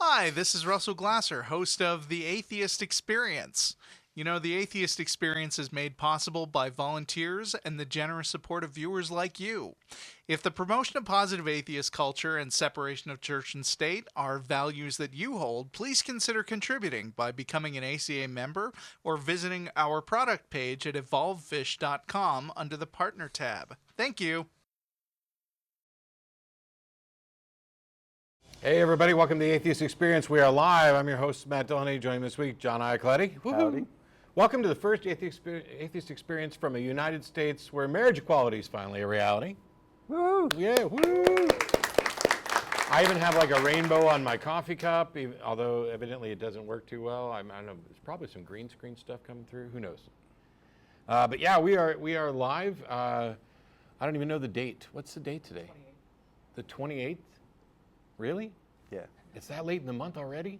Hi, this is Russell Glasser, host of the Atheist Experience. You know, the Atheist Experience is made possible by volunteers and the generous support of viewers like you. If the promotion of positive atheist culture and separation of church and state are values that you hold, please consider contributing by becoming an ACA member or visiting our product page at evolvefish.com under the Partner tab. Thank you. Hey everybody, welcome to the Atheist Experience. We are live. I'm your host, Matt Dillahunty. Joining me this week, John Iacoletti. Howdy. Welcome to the first Atheist Experience from the United States where marriage equality is finally a reality. Woo! Yeah, woo! I even have like a rainbow on my coffee cup, although evidently it doesn't work too well. I don't know, there's probably some green screen stuff coming through. Who knows? But yeah, we are live. I don't even know the date. What's the date today? 28th. The 28th? Really? Yeah. It's that late in the month already?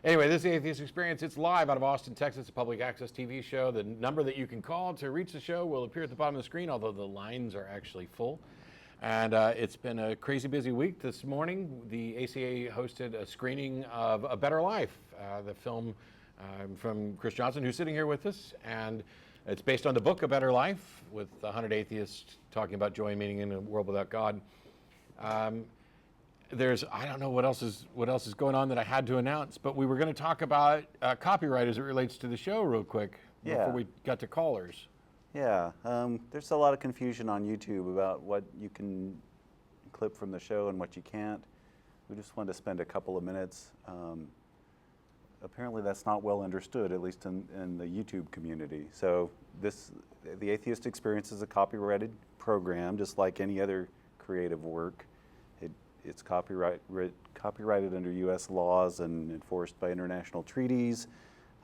Anyway, this is the Atheist Experience. It's live out of Austin, Texas, a public access TV show. The number that you can call to reach the show will appear at the bottom of the screen, although the lines are actually full. And it's been a crazy busy week. This morning, the ACA hosted a screening of A Better Life, the film from Chris Johnson, who's sitting here with us. And it's based on the book A Better Life, with 100 atheists talking about joy and meaning in a world without God. I don't know what else is going on that I had to announce, but we were going to talk about copyright as it relates to the show real quick before we got to callers. Yeah. There's a lot of confusion on YouTube about what you can clip from the show and what you can't. We just wanted to spend a couple of minutes. Apparently that's not well understood, at least in the YouTube community. So the Atheist Experience is a copyrighted program, just like any other creative work. It's copyrighted under U.S. laws and enforced by international treaties.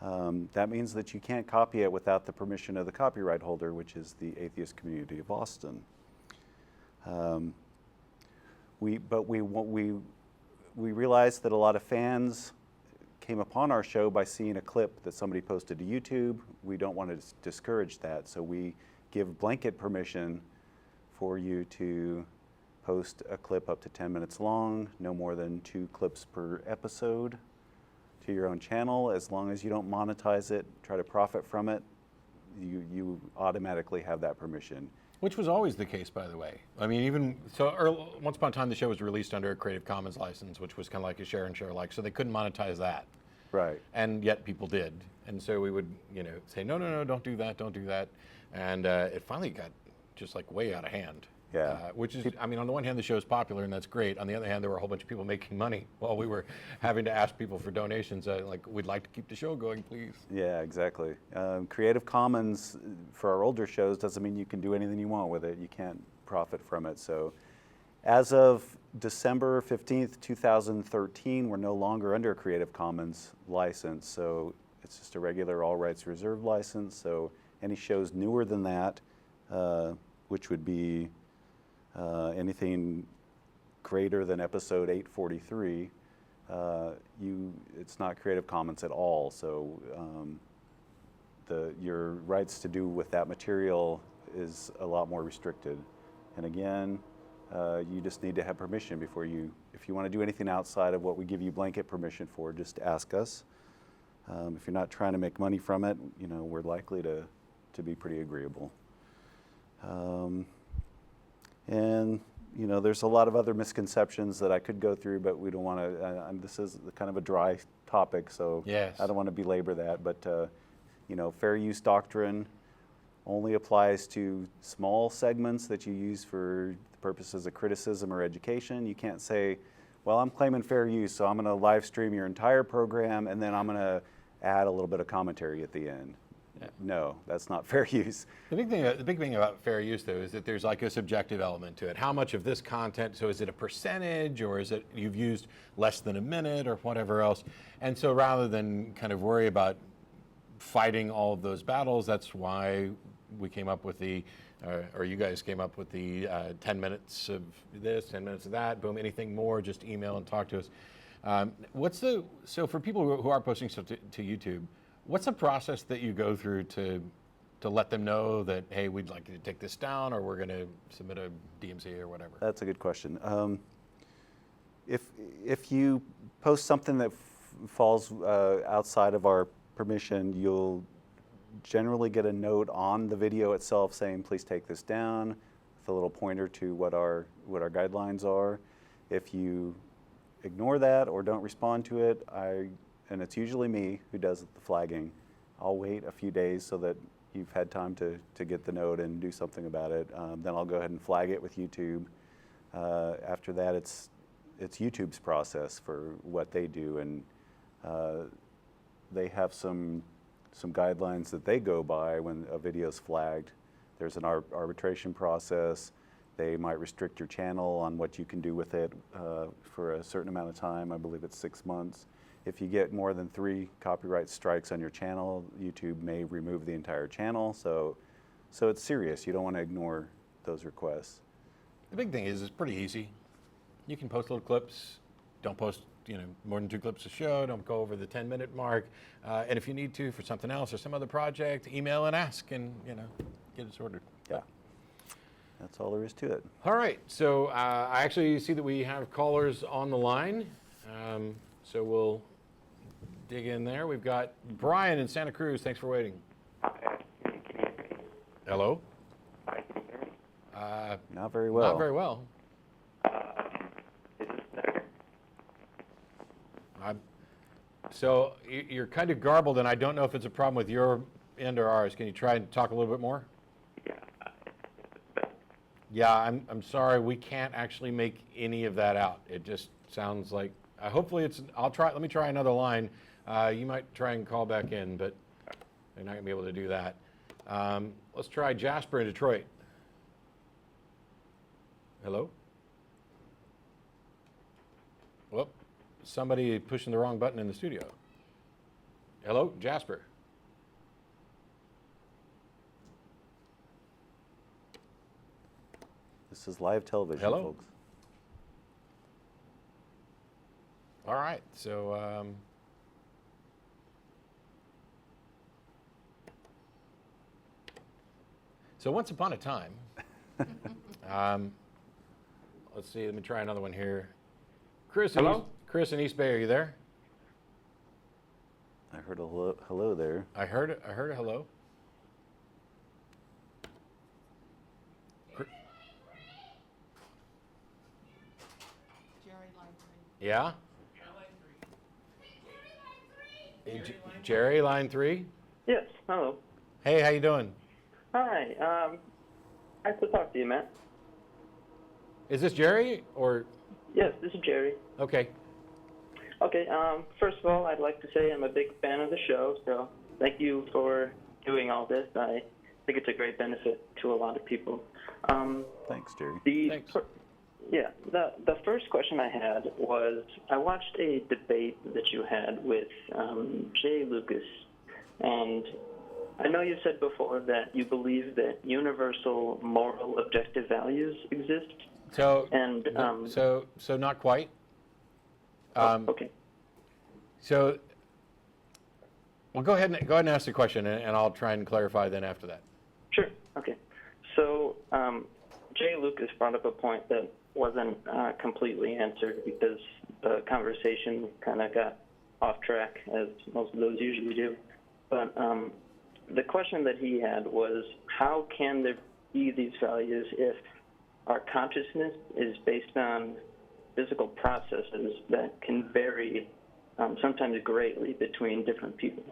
That means that you can't copy it without the permission of the copyright holder, which is the atheist community of Austin. We realized that a lot of fans came upon our show by seeing a clip that somebody posted to YouTube. We don't want to discourage that, so we give blanket permission for you to post a clip up to 10 minutes long, no more than 2 clips per episode to your own channel. As long as you don't monetize it, try to profit from it, you automatically have that permission. Which was always the case, by the way. I mean, once upon a time, the show was released under a Creative Commons license, which was kind of like a share and share alike, so they couldn't monetize that. Right. And yet people did. And so we would, say, no, don't do that. And it finally got just like way out of hand. Yeah. Which is, on the one hand, the show is popular and that's great. On the other hand, there were a whole bunch of people making money while we were having to ask people for donations. Like, we'd like to keep the show going, please. Yeah, exactly. Creative Commons for our older shows doesn't mean you can do anything you want with it. You can't profit from it. So as of December 15th, 2013, we're no longer under a Creative Commons license. So it's just a regular all rights reserved license. So any shows newer than that, which would be anything greater than episode 843, it's not Creative Commons at all. So your rights to do with that material is a lot more restricted. And again, you just need to have permission before if you want to do anything outside of what we give you blanket permission for, just ask us. If you're not trying to make money from it, we're likely to be pretty agreeable. And there's a lot of other misconceptions that I could go through, but we don't want to. This is kind of a dry topic, so yes. I don't want to belabor that. But fair use doctrine only applies to small segments that you use for purposes of criticism or education. You can't say, well, I'm claiming fair use, so I'm going to live stream your entire program, and then I'm going to add a little bit of commentary at the end. No, that's not fair use. The big thing about fair use, though, is that there's like a subjective element to it. How much of this content, so is it a percentage, or is it you've used less than a minute, or whatever else? And so rather than kind of worry about fighting all of those battles, that's why we came up with or you guys came up with the 10 minutes of this, 10 minutes of that, boom, anything more, just email and talk to us. So for people who are posting stuff to YouTube, what's the process that you go through to let them know that, hey, we'd like you to take this down, or we're going to submit a DMC or whatever? That's a good question. if you post something that falls outside of our permission, you'll generally get a note on the video itself saying, please take this down, with a little pointer to what our guidelines are. If you ignore that or don't respond to it, and it's usually me who does the flagging, I'll wait a few days so that you've had time to get the note and do something about it. Then I'll go ahead and flag it with YouTube. After that, it's YouTube's process for what they do, and they have some guidelines that they go by when a video is flagged. There's an arbitration process. They might restrict your channel on what you can do with it for a certain amount of time. I believe it's 6 months. If you get more than 3 copyright strikes on your channel, YouTube may remove the entire channel. So it's serious. You don't want to ignore those requests. The big thing is it's pretty easy. You can post little clips. Don't post more than 2 clips a show. Don't go over the 10-minute mark. And if you need to for something else or some other project, email and ask, and get it sorted. Yeah, that's all there is to it. All right. So I actually see that we have callers on the line. So we'll dig in there. We've got Brian in Santa Cruz. Thanks for waiting. Hello? Not very well. Not very well. Is this better? So you're kind of garbled, and I don't know if it's a problem with your end or ours. Can you try and talk a little bit more? Yeah. Yeah, I'm sorry. We can't actually make any of that out. It just sounds like. Hopefully it's. I'll try. Let me try another line. You might try and call back in, but you're not gonna be able to do that. Let's try Jasper in Detroit. Hello? Whoop, somebody pushing the wrong button in the studio. Hello, Jasper. This is live television, Hello? folks. All right, so once upon a time, let's see, let me try another one here. Chris, Hello? Chris in East Bay, are you there? I heard a hello there. I heard a hello. Yeah? Jerry, line 3. Yes, hello. Hey, how you doing? Hi, nice to talk to you, Matt. Is this Jerry or? Yes, this is Jerry. Okay. Okay, first of all, I'd like to say I'm a big fan of the show, so thank you for doing all this. I think it's a great benefit to a lot of people. Thanks, Jerry. Thanks. The first question I had was, I watched a debate that you had with Jay Lucas, and I know you said before that you believe that universal moral objective values exist. So, And so not quite. okay. So, well, go ahead and ask the question, and I'll try and clarify then after that. Sure. Okay. So Jay Lucas brought up a point that wasn't completely answered because the conversation kind of got off track, as most of those usually do. But the question that he had was, how can there be these values if our consciousness is based on physical processes that can vary sometimes greatly between different people?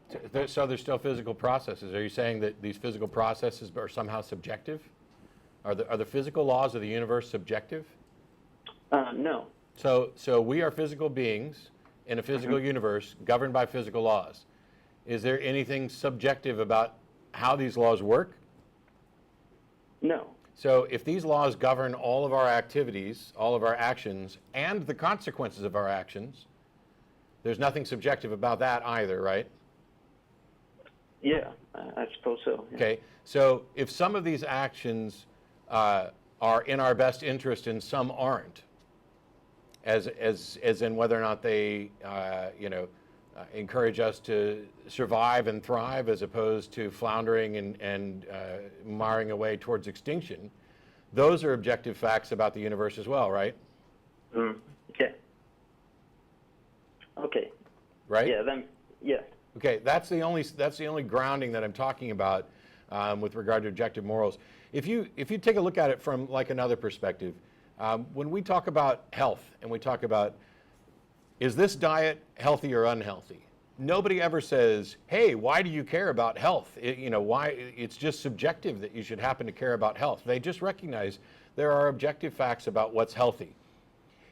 So there's still physical processes. Are you saying that these physical processes are somehow subjective? Are the physical laws of the universe subjective? No. So we are physical beings in a physical universe governed by physical laws. Is there anything subjective about how these laws work? No. So if these laws govern all of our activities, all of our actions, and the consequences of our actions, there's nothing subjective about that either, right? Yeah, I suppose so. Yeah. Okay, so if some of these actions are in our best interest and some aren't, as in whether or not they, encourage us to survive and thrive as opposed to floundering and marring away towards extinction, those are objective facts about the universe as well, right? Yes. right? Yeah, then, yes. Okay, that's the only grounding that I'm talking about with regard to objective morals. If you take a look at it from like another perspective, when we talk about health and we talk about, is this diet healthy or unhealthy? Nobody ever says, hey, why do you care about health? Why? It's just subjective that you should happen to care about health. They just recognize there are objective facts about what's healthy.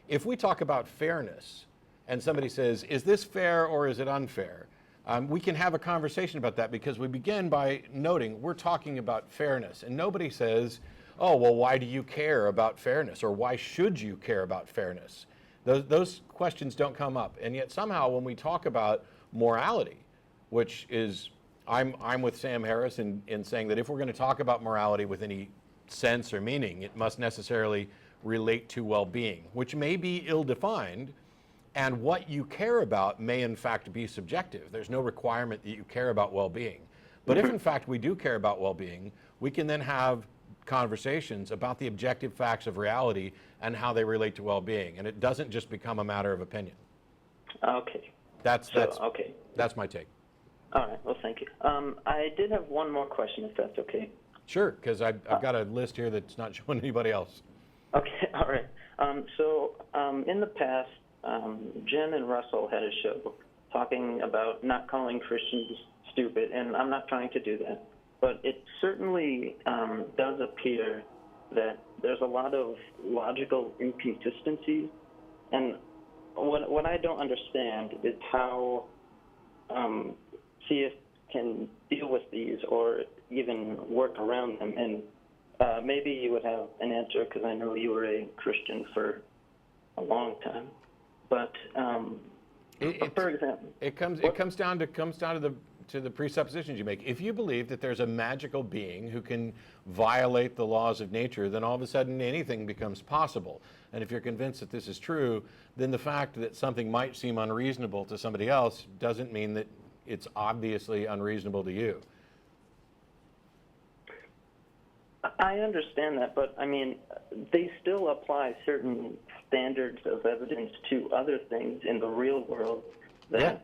If we talk about fairness and somebody says, is this fair or is it unfair? We can have a conversation about that because we begin by noting we're talking about fairness, and nobody says, oh, well, why do you care about fairness, or why should you care about fairness? Those questions don't come up, and yet somehow when we talk about morality, which is, I'm with Sam Harris in saying that if we're going to talk about morality with any sense or meaning, it must necessarily relate to well-being, which may be ill-defined. And what you care about may in fact be subjective. There's no requirement that you care about well-being. But if in fact we do care about well-being, we can then have conversations about the objective facts of reality and how they relate to well-being. And it doesn't just become a matter of opinion. Okay. That's my take. All right. Well, thank you. I did have one more question, if that's okay. Sure, because I've got a list here that's not showing anybody else. Okay. All right. In the past, Jen and Russell had a show talking about not calling Christians stupid, and I'm not trying to do that, but it certainly does appear that there's a lot of logical inconsistencies, and what I don't understand is how theists can deal with these or even work around them, and maybe you would have an answer because I know you were a Christian for a long time. But for example, it comes down to the presuppositions you make. If you believe that there's a magical being who can violate the laws of nature, then all of a sudden anything becomes possible. And if you're convinced that this is true, then the fact that something might seem unreasonable to somebody else doesn't mean that it's obviously unreasonable to you. I understand that, but I mean, they still apply certain standards of evidence to other things in the real world that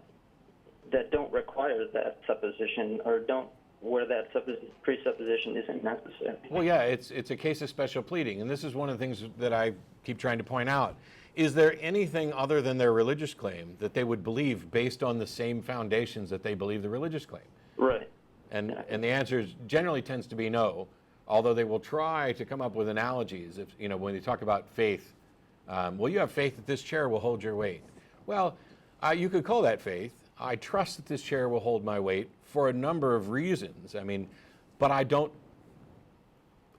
don't require that supposition or where that presupposition isn't necessary. Well, yeah, it's a case of special pleading, and this is one of the things that I keep trying to point out. Is there anything other than their religious claim that they would believe based on the same foundations that they believe the religious claim? Right. And the answer generally tends to be no. Although they will try to come up with analogies. When they talk about faith, well, you have faith that this chair will hold your weight. Well, you could call that faith. I trust that this chair will hold my weight for a number of reasons. But I don't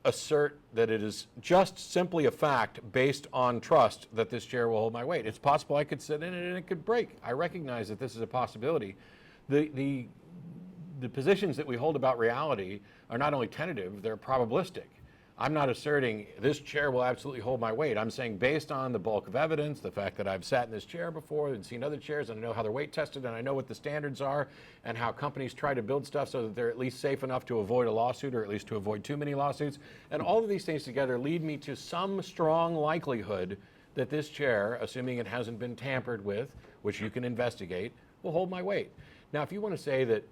assert that it is just simply a fact based on trust that this chair will hold my weight. It's possible I could sit in it and it could break. I recognize that this is a possibility. The positions that we hold about reality are not only tentative, they're probabilistic. I'm not asserting this chair will absolutely hold my weight. I'm saying based on the bulk of evidence, the fact that I've sat in this chair before and seen other chairs, and I know how they're weight tested, and I know what the standards are, and how companies try to build stuff so that they're at least safe enough to avoid a lawsuit, or at least to avoid too many lawsuits. And all of these things together lead me to some strong likelihood that this chair, assuming it hasn't been tampered with, which you can investigate, will hold my weight. Now, if you want to say that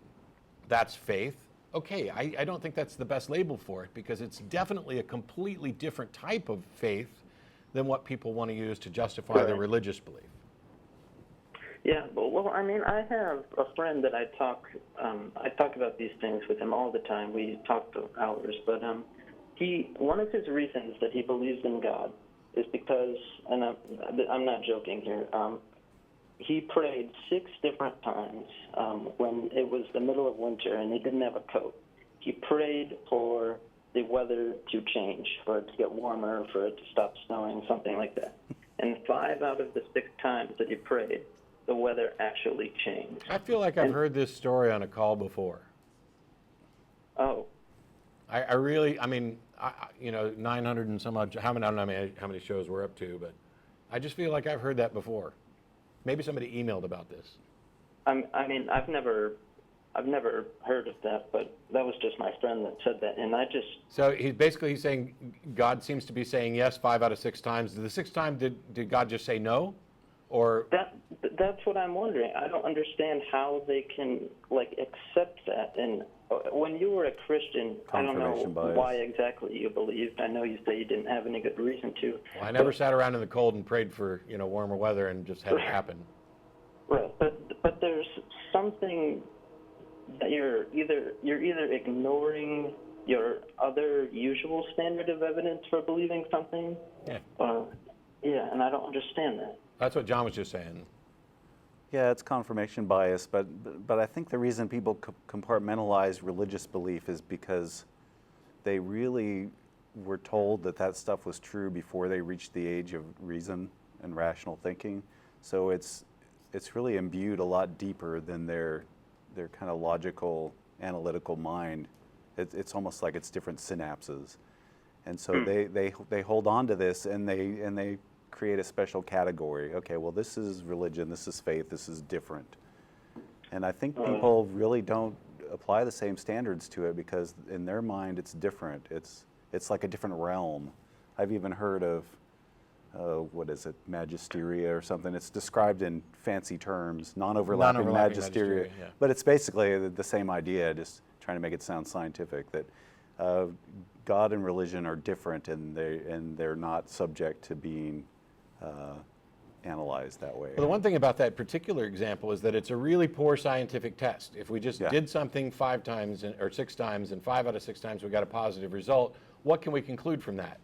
that's faith, okay, I don't think that's the best label for it, because it's definitely a completely different type of faith than what people want to use to justify their religious belief. Yeah, well, I have a friend that I talk about these things with him all the time. We talk for hours, but one of his reasons that he believes in God is because, and I'm not joking here, he prayed 6 different times when it was the middle of winter and he didn't have a coat. He prayed for the weather to change, for it to get warmer, for it to stop snowing, something like that. And 5 out of the 6 times that he prayed, the weather actually changed. I feel like I've heard this story on a call before. Oh. I really, 900 and some odd, I don't know how many shows we're up to, but I just feel like I've heard that before. Maybe somebody emailed about this. I've never heard of that, but that was just my friend that said that, and I just. So he's saying God seems to be saying yes 5 out of 6 times. The 6th time, did God just say no? Or that's what I'm wondering. I don't understand how they can accept that. And when you were a Christian, I don't know why exactly you believed. I know you say you didn't have any good reason to. Well, I never sat around in the cold and prayed for warmer weather and just had it happen. Right, but there's something that you're either ignoring your other usual standard of evidence for believing something. Yeah. And I don't understand that. That's what John was just saying. Yeah, it's confirmation bias, but I think the reason people compartmentalize religious belief is because they really were told that stuff was true before they reached the age of reason and rational thinking. So it's really imbued a lot deeper than their kind of logical, analytical mind. It's almost like it's different synapses, and so they hold on to this and they create a special category. Okay, well, this is religion, this is faith, this is different. And I think people really don't apply the same standards to it because in their mind it's different. It's like a different realm. I've even heard of, what is it, magisteria or something. It's described in fancy terms, non-overlapping magisteria. Yeah. But it's basically the same idea, just trying to make it sound scientific, that God and religion are different and they're not subject to being analyzed that way. Well, the one thing about that particular example is that it's a really poor scientific test. If we just did something 5 times or 6 times and 5 out of 6 times we got a positive result, what can we conclude from that?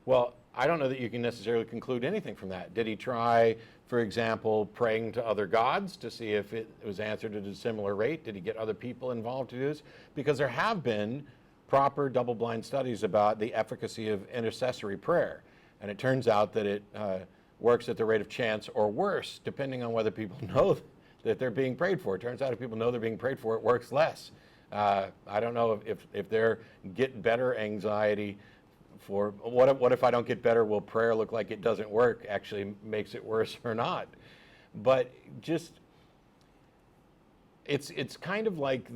Well, I don't know that you can necessarily conclude anything from that. Did he try, for example, praying to other gods to see if it was answered at a similar rate? Did he get other people involved to do this? Because there have been proper double-blind studies about the efficacy of intercessory prayer. And it turns out that it works at the rate of chance or worse, depending on whether people know that they're being prayed for. It turns out if people know they're being prayed for, it works less. I don't know if they're get better anxiety for what if I don't get better, will prayer look like it doesn't work, actually makes it worse or not. But just, it's kind of like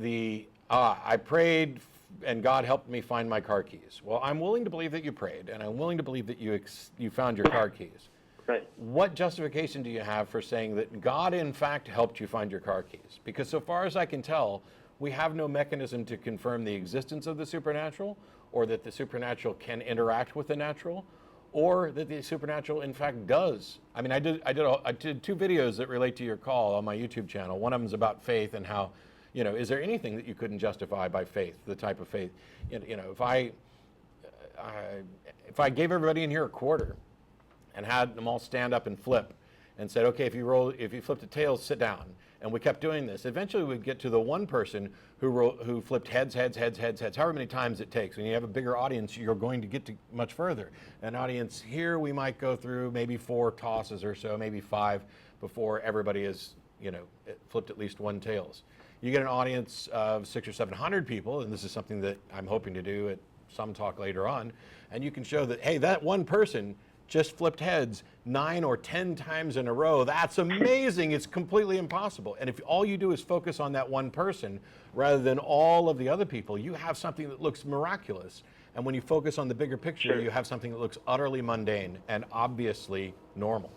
I prayed and God helped me find my car keys. Well, I'm willing to believe that you prayed, and I'm willing to believe that you found your car keys. Right. What justification do you have for saying that God, in fact, helped you find your car keys? Because so far as I can tell, we have no mechanism to confirm the existence of the supernatural, or that the supernatural can interact with the natural, or that the supernatural, in fact, does. I mean, I did 2 videos that relate to your call on my YouTube channel. One of them is about faith and how, is there anything that you couldn't justify by faith, the type of faith? If I gave everybody in here a quarter and had them all stand up and flip and said, okay, if you flip the tails, sit down. And we kept doing this. Eventually we'd get to the one person who flipped heads, however many times it takes. When you have a bigger audience, you're going to get to much further. An audience here, we might go through maybe 4 tosses or so, maybe 5, before everybody has, flipped at least 1 tails. You get an audience of 600 or 700 people, and this is something that I'm hoping to do at some talk later on, and you can show that, hey, that one person just flipped heads 9 or 10 times in a row. That's amazing. It's completely impossible. And if all you do is focus on that one person rather than all of the other people, you have something that looks miraculous. And when you focus on the bigger picture, you have something that looks utterly mundane and obviously normal.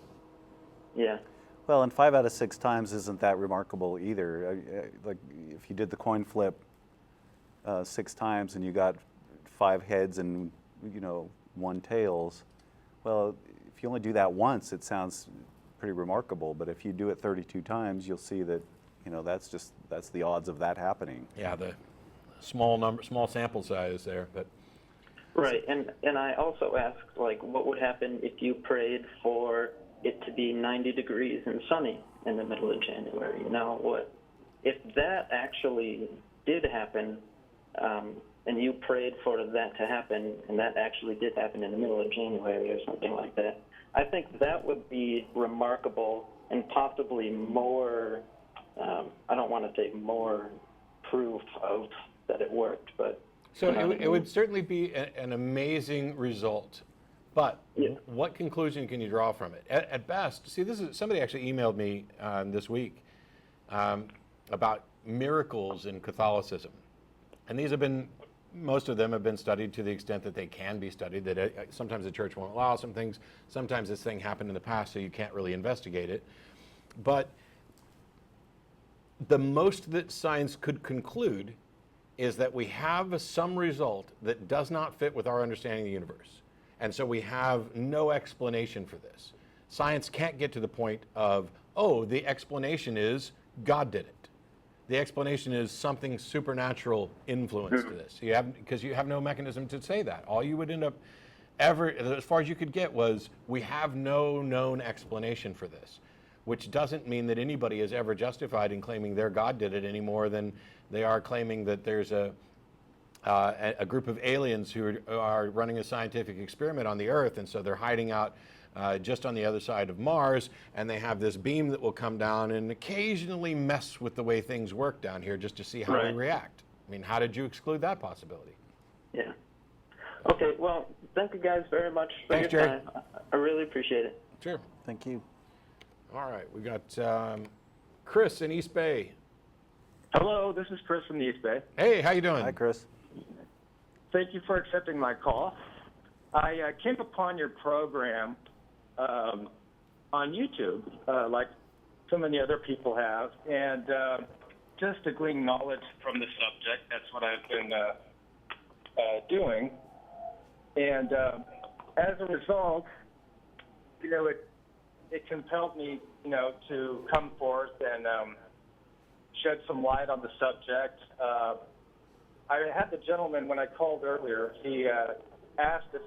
Yeah. Well, and 5 out of 6 times isn't that remarkable either. Like if you did the coin flip 6 times and you got 5 heads and 1 tails, well, if you only do that once, it sounds pretty remarkable. But if you do it 32 times, you'll see that, that's the odds of that happening. Yeah, the small sample size there, but. Right, and I also asked, what would happen if you prayed for it to be 90 degrees and sunny in the middle of January? If that actually did happen, and you prayed for that to happen, and that actually did happen in the middle of January or something like that, I think that would be remarkable and possibly more, I don't want to say more proof of that it worked, but... So it would certainly be an amazing result, but what conclusion can you draw from it? At best, see, somebody actually emailed me this week about miracles in Catholicism, and these have been most of them have been studied to the extent that they can be studied, that sometimes the church won't allow some things. Sometimes this thing happened in the past, so you can't really investigate it. But the most that science could conclude is that we have some result that does not fit with our understanding of the universe. And so we have no explanation for this. Science can't get to the point of, oh, the explanation is God did it. The explanation is something supernatural influenced this. Because you have no mechanism to say that. All you would end up as far as you could get was, we have no known explanation for this, which doesn't mean that anybody is ever justified in claiming their God did it any more than they are claiming that there's a group of aliens who are running a scientific experiment on the Earth, and so they're hiding out just on the other side of Mars, and they have this beam that will come down and occasionally mess with the way things work down here just to see how we react. I mean, how did you exclude that possibility? Yeah. Okay, well, thank you guys very much for your time. I really appreciate it. Sure. Thank you. All right, we got Chris in East Bay. Hello, this is Chris from the East Bay. Hey, how you doing? Hi, Chris. Thank you for accepting my call. I came upon your program on YouTube, like so many other people have, and just to glean knowledge from the subject, that's what I've been doing. And as a result, it compelled me, to come forth and shed some light on the subject. I had the gentleman, when I called earlier, he asked if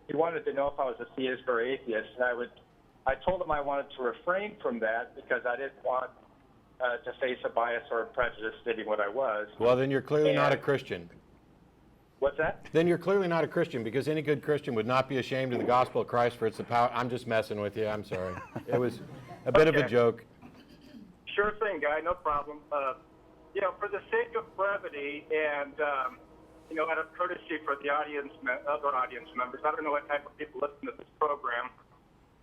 he wanted to know if I was a theist or atheist, and I told him I wanted to refrain from that because I didn't want to face a bias or a prejudice stating what I was. Well, then you're clearly not a Christian. What's that? Then you're clearly not a Christian, because any good Christian would not be ashamed of the gospel of Christ, for it's the power. I'm just messing with you. I'm sorry. It was a bit of a joke. Sure thing, guy. No problem. For the sake of brevity and out of courtesy for the audience, other audience members, I don't know what type of people listen to this program,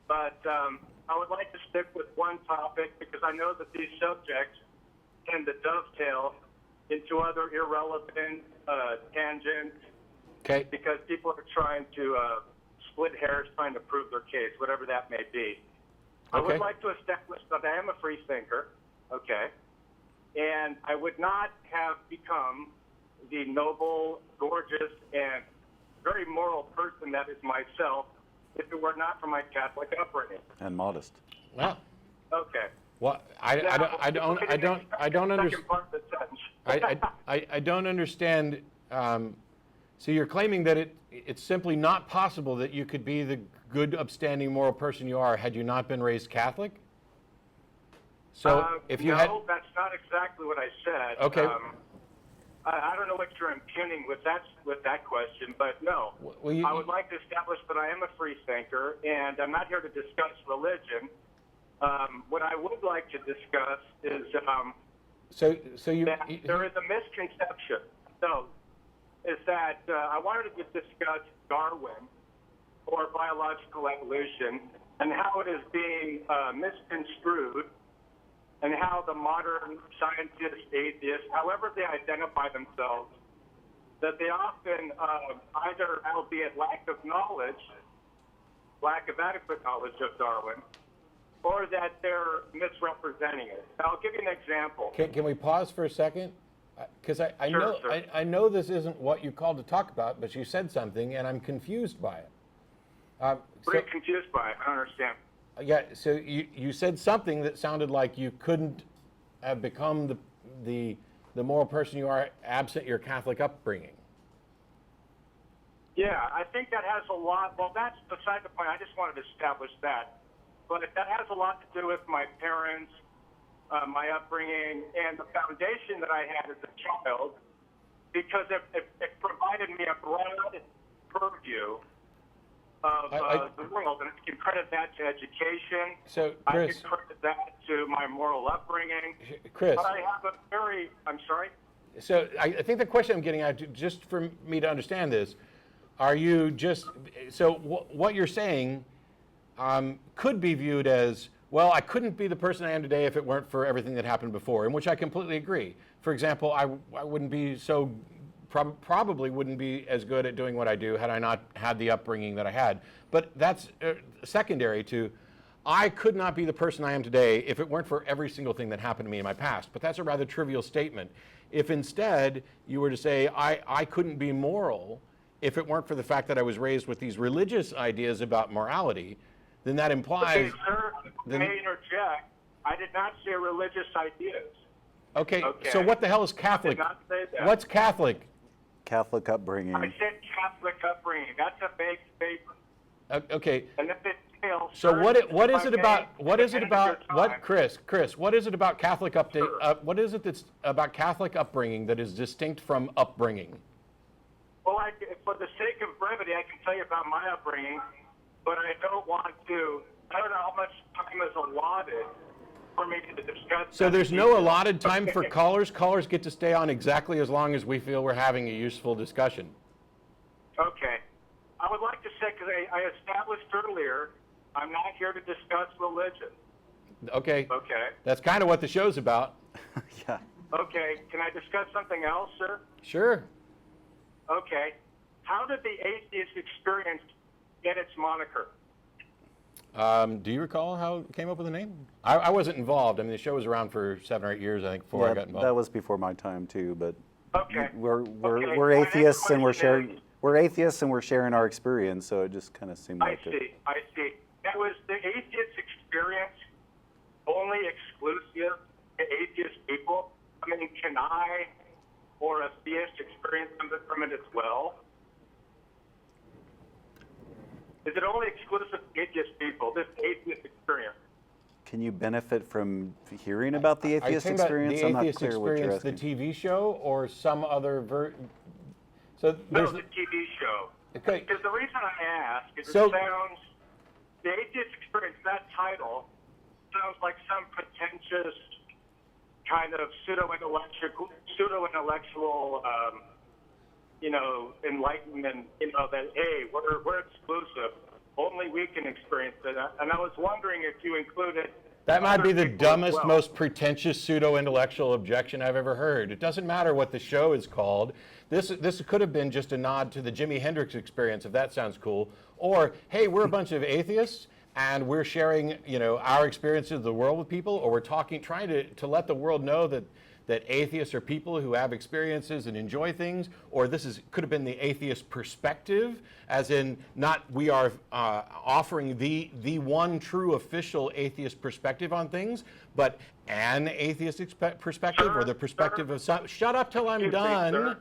but I would like to stick with one topic because I know that these subjects tend to dovetail into other irrelevant tangents. Okay. Because people are trying to split hairs, trying to prove their case, whatever that may be. I would like to establish that I am a free thinker, okay, and I would not have become the noble, gorgeous, and very moral person that is myself if it were not for my Catholic upbringing. And modest. Well. Okay. Well, I don't understand. I don't understand. So you're claiming that it's simply not possible that you could be the good, upstanding, moral person you are had you not been raised Catholic? So if you had... No, that's not exactly what I said. Okay. I don't know what you're impugning with that question, but no. Well, I would like to establish that I am a free thinker, and I'm not here to discuss religion. What I would like to discuss is there is a misconception. Is that I wanted to discuss Darwin or biological evolution and how it is being misconstrued, and how the modern scientists, atheists, however they identify themselves, that they often either, albeit lack of adequate knowledge of Darwin, or that they're misrepresenting it. Now, I'll give you an example. Can we pause for a second? Because I know this isn't what you called to talk about, but you said something, and I'm confused by it. What are you confused by? I don't understand. Yeah, so you said something that sounded like you couldn't have become the moral person you are absent your Catholic upbringing. Yeah, I think that has a lot. Well, that's beside the point. I just wanted to establish that. But that has a lot to do with my parents, my upbringing, and the foundation that I had as a child, because it provided me a broad purview of the world, and I can credit that to education. So, Chris, I can credit that to my moral upbringing. Chris, but I have a very, I'm sorry? So I think the question I'm getting at, just for me to understand this, are you just, so what you're saying could be viewed as, well, I couldn't be the person I am today if it weren't for everything that happened before, in which I completely agree. For example, I wouldn't be so, probably wouldn't be as good at doing what I do had I not had the upbringing that I had. But that's secondary to, I could not be the person I am today if it weren't for every single thing that happened to me in my past. But that's a rather trivial statement. If instead you were to say, I couldn't be moral if it weren't for the fact that I was raised with these religious ideas about morality, then that implies... Okay, sir, may I interject? I did not say religious ideas. Okay, so what the hell is Catholic? I did not say that. What's Catholic? Catholic upbringing. I said Catholic upbringing. That's a vague statement. Okay. And if it fails, So sir, what is if it I about? may, What at is the it end of your about? What, time- Chris? What is it about Catholic update? What is it that's about Catholic upbringing that is distinct from upbringing? Well, for the sake of brevity, I can tell you about my upbringing, but I don't want to. I don't know how much time is allotted for me to discuss. So that. there's no allotted time for Okay. callers. Callers get to stay on exactly as long as we feel we're having a useful discussion. Okay. I would like to say, because I established earlier, I'm not here to discuss religion. Okay. Okay. That's kind of what the show's about. Yeah. Okay. Can I discuss something else, sir? Sure. Okay. How did the Atheist Experience get its moniker? Do you recall how it came up with the name? I wasn't involved. I mean, the show was around for 7 or 8 years, I think, before I got involved. That was before my time too, but Okay. we're Okay. atheists and we're question sharing we're atheists and we're sharing our experience, so it just kind of seemed I like it. see. That was the Atheist Experience only exclusive to atheist people? I mean, can I or a theist experience something from it as well? Is it only exclusive to atheist people, this Atheist Experience? Can you benefit from hearing about the Are you atheist talking about experience? the I'm not Atheist clear what you're Experience, the asking. TV show, or some other So No, there's the TV show. okay. Because the reason I ask is So- it sounds, the Atheist Experience, that title, sounds like some pretentious kind of pseudo-intellectual, enlightenment, that, hey, we're exclusive. Only we can experience it. And I was wondering if you included... That might be the other people as dumbest, well. most pretentious pseudo-intellectual objection I've ever heard. It doesn't matter what the show is called. This could have been just a nod to the Jimi Hendrix Experience, if that sounds cool. Or, hey, we're a bunch of atheists, and we're sharing, our experiences of the world with people, or we're trying to let the world know that atheists are people who have experiences and enjoy things, or could have been the atheist perspective, as in we are offering the one true official atheist perspective on things, but an atheist perspective, or the perspective of some. Shut up till I'm Excuse me, done. sir.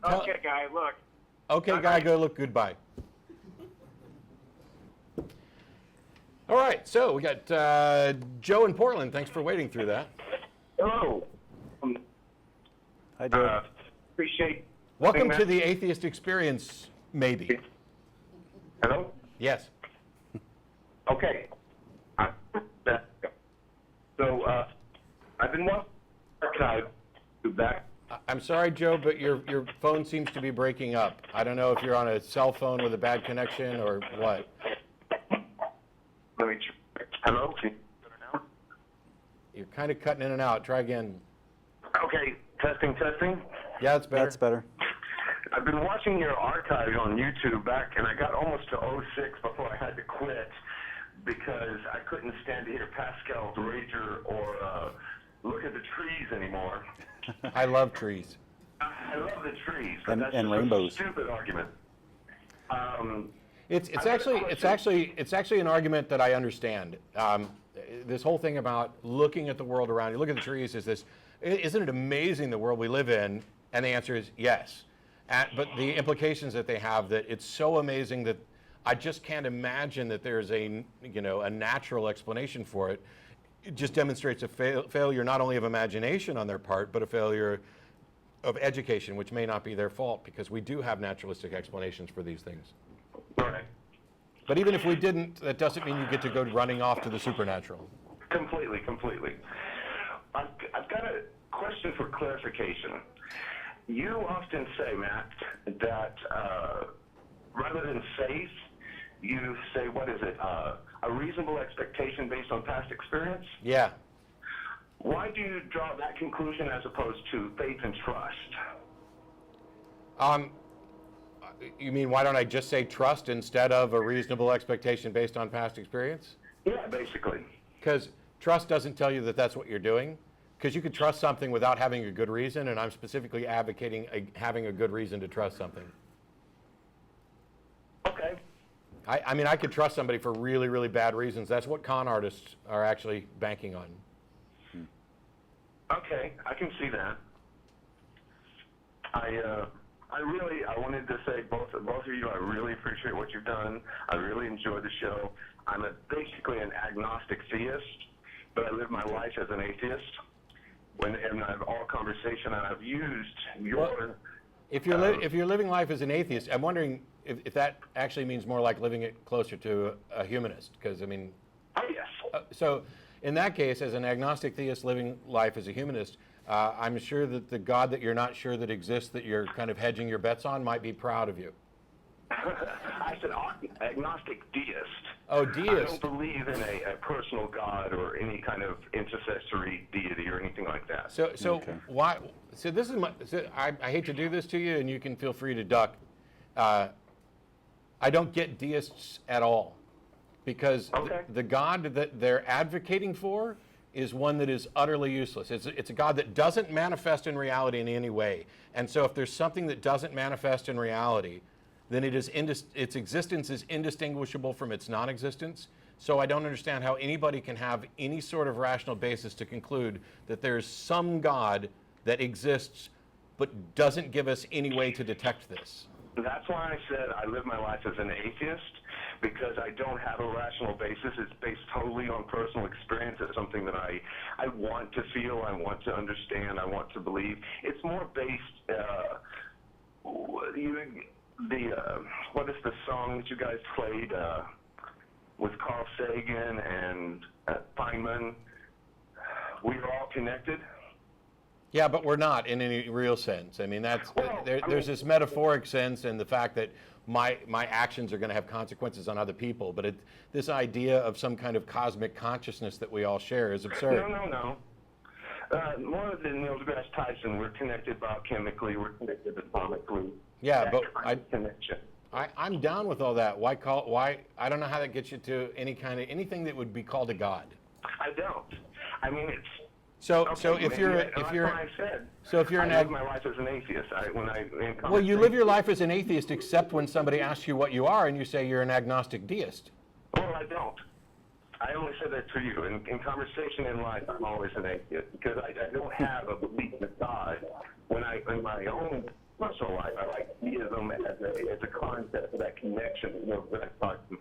Okay, guy, look. Okay, guy, go look. Goodbye. All right, so we got Joe in Portland. Thanks for waiting through that. Hello. Hi, Joe. Appreciate... Welcome to the Atheist Experience, maybe. Hello? Yes. Okay. So, I've been watching archive back. I'm sorry, Joe, but your phone seems to be breaking up. I don't know if you're on a cell phone with a bad connection or what. Let me try. Hello? Can you hear me now? You're kind of cutting in and out. Try again. Okay, testing. Yeah, that's better. That's better. I've been watching your archive on YouTube back, and I got almost to 06 before I had to quit because I couldn't stand to hear Pascal's Rager or look at the trees anymore. I love trees. I love the trees, but And- that's and just rainbows. a stupid argument. It's I've got a actually an argument that I understand. This whole thing about looking at the world around you, look at the trees. Isn't it amazing the world we live in? And the answer is yes. But the implications that they have, that it's so amazing that I just can't imagine that there's a natural explanation for it. It just demonstrates a failure not only of imagination on their part, but a failure of education, which may not be their fault, because we do have naturalistic explanations for these things. Right. But even if we didn't, that doesn't mean you get to go running off to the supernatural. Completely. I've got a question for clarification. You often say, Matt, that rather than faith, you say, what is it? a reasonable expectation based on past experience? Yeah. Why do you draw that conclusion as opposed to faith and trust? You mean, why don't I just say trust instead of a reasonable expectation based on past experience? Yeah, basically. Because trust doesn't tell you that that's what you're doing. Because you could trust something without having a good reason, and I'm specifically advocating having a good reason to trust something. Okay. I mean, I could trust somebody for really, really bad reasons. That's what con artists are actually banking on. Okay, I can see that. I wanted to say both of you, I really appreciate what you've done. I really enjoyed the show. I'm basically an agnostic theist, but I live my life as an atheist. And I've all conversation, and I've used your. Well, if you're living life as an atheist, I'm wondering if that actually means more like living it closer to a humanist. Because I mean. Oh yes. So, in that case, as an agnostic theist living life as a humanist, I'm sure that the God that you're not sure that exists, that you're kind of hedging your bets on, might be proud of you. I said agnostic deist. Oh, deist. I don't believe in a personal God or any kind of intercessory deity or anything like that. So Okay. why? So this is my. So I hate to do this to you, and you can feel free to duck. I don't get deists at all, because Okay. the God that they're advocating for is one that is utterly useless. It's a God that doesn't manifest in reality in any way. And so if there's something that doesn't manifest in reality, then its existence is indistinguishable from its non-existence. So I don't understand how anybody can have any sort of rational basis to conclude that there's some God that exists but doesn't give us any way to detect this. That's why I said I live my life as an atheist, because I don't have a rational basis. It's based totally on personal experience. It's something that I want to feel, I want to understand, I want to believe. It's more based, what is the song that you guys played with Carl Sagan and Feynman? We're all connected. Yeah, but we're not in any real sense. I mean, there's this metaphoric sense, and the fact that my actions are going to have consequences on other people. But this idea of some kind of cosmic consciousness that we all share is absurd. No. More than Neil deGrasse Tyson, we're connected biochemically, we're connected atomically. Yeah, That but kind of connection. I'm down with all that. Why? I don't know how that gets you to anything that would be called a God. I don't. I mean, it's. So Okay, if you're that's why I said, so if you're I an live my life as an atheist. well, you live your life as an atheist, except when somebody asks you what you are, and you say you're an agnostic deist. Well, I don't. I only said that to you. In conversation in life, I'm always an atheist, because I don't have a belief in God. In my own personal life, I like theism as a concept of that connection. That I thought in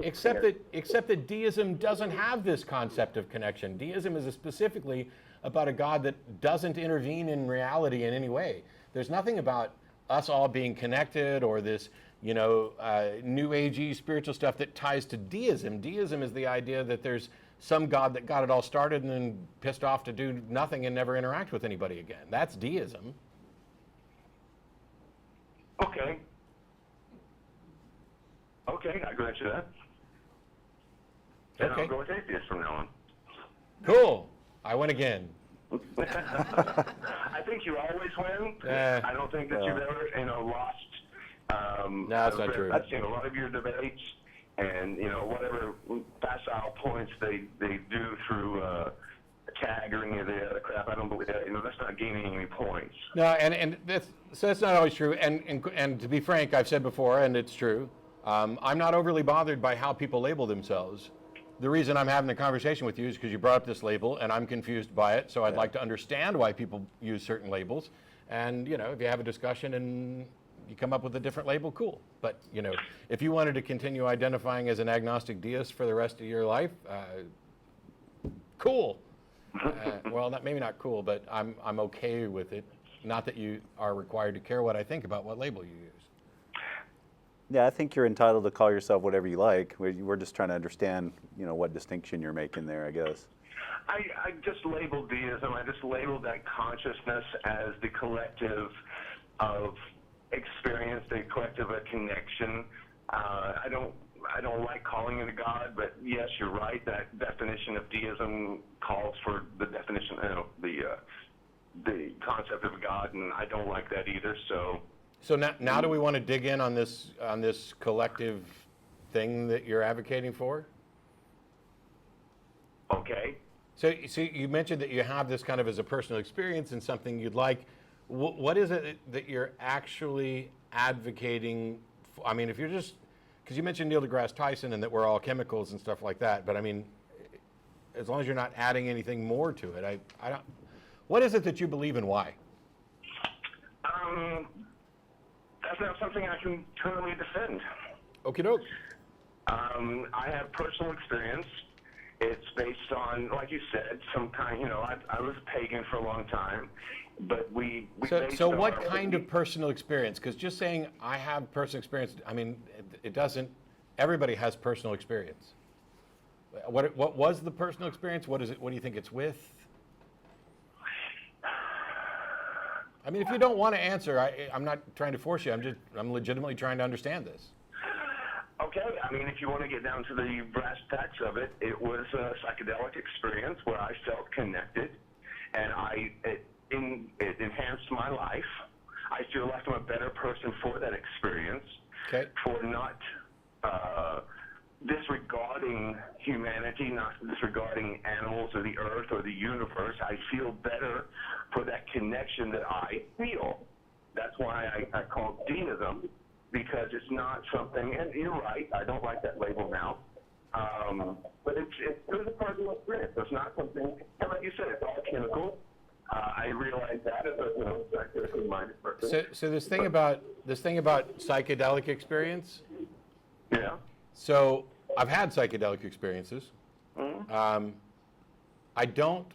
Except that deism doesn't have this concept of connection. Deism is specifically about a God that doesn't intervene in reality in any way. There's nothing about us all being connected or this, new agey spiritual stuff that ties to deism. Deism is the idea that there's some God that got it all started and then pissed off to do nothing and never interact with anybody again. That's deism. Okay. Okay, I grant you that. And Okay. I'll go with atheist from now on. Cool. I win again. I think you always win. I don't think that you've ever, lost. No, that's not true. I've seen a lot of your debates, and whatever facile points they do through tag or any of the other crap. I don't believe that. That's not gaining any points. No, and that's not always true. And to be frank, I've said before, and it's true. I'm not overly bothered by how people label themselves. The reason I'm having a conversation with you is because you brought up this label, and I'm confused by it. So I'd like to understand why people use certain labels. And if you have a discussion and you come up with a different label, cool. But if you wanted to continue identifying as an agnostic deist for the rest of your life, cool. Well, maybe not cool, but I'm okay with it. Not that you are required to care what I think about what label you use. Yeah, I think you're entitled to call yourself whatever you like. We're just trying to understand, what distinction you're making there, I guess. I just labeled deism. I just labeled that consciousness as the collective of experience, the collective of connection. I don't I don't like calling it a god, but yes, you're right. That definition of deism calls for the definition, the concept of a god, and I don't like that either. So now do we want to dig in on this collective thing that you're advocating for? Okay. So you mentioned that you have this kind of as a personal experience and something you'd like. What is it that you're actually advocating for? I mean, if you're just, because you mentioned Neil deGrasse Tyson and that we're all chemicals and stuff like that, but I mean, as long as you're not adding anything more to it, I don't. What is it that you believe in? Why? That's not something I can totally defend. Okie doke. I have personal experience. It's based on, like you said, some kind. I was a pagan for a long time, but we. So what kind of personal experience? Because just saying I have personal experience, I mean, it doesn't. Everybody has personal experience. What was the personal experience? What is it? What do you think it's with? I mean, if you don't want to answer, I'm not trying to force you. I'm legitimately trying to understand this. Okay, I mean, if you want to get down to the brass tacks of it, it was a psychedelic experience where I felt connected, and it enhanced my life. I feel like I'm a better person for that experience, okay, for not disregarding humanity, not disregarding animals or the earth or the universe. I feel better for that connection that I feel. That's why I call it deism, because it's not something, and you're right, I don't like that label now, but it was a personal experience. It's not something, and like you said, it's all chemical. I realize that as a scientifically minded person. So this thing about psychedelic experience. Yeah. So I've had psychedelic experiences. Mm-hmm. I don't,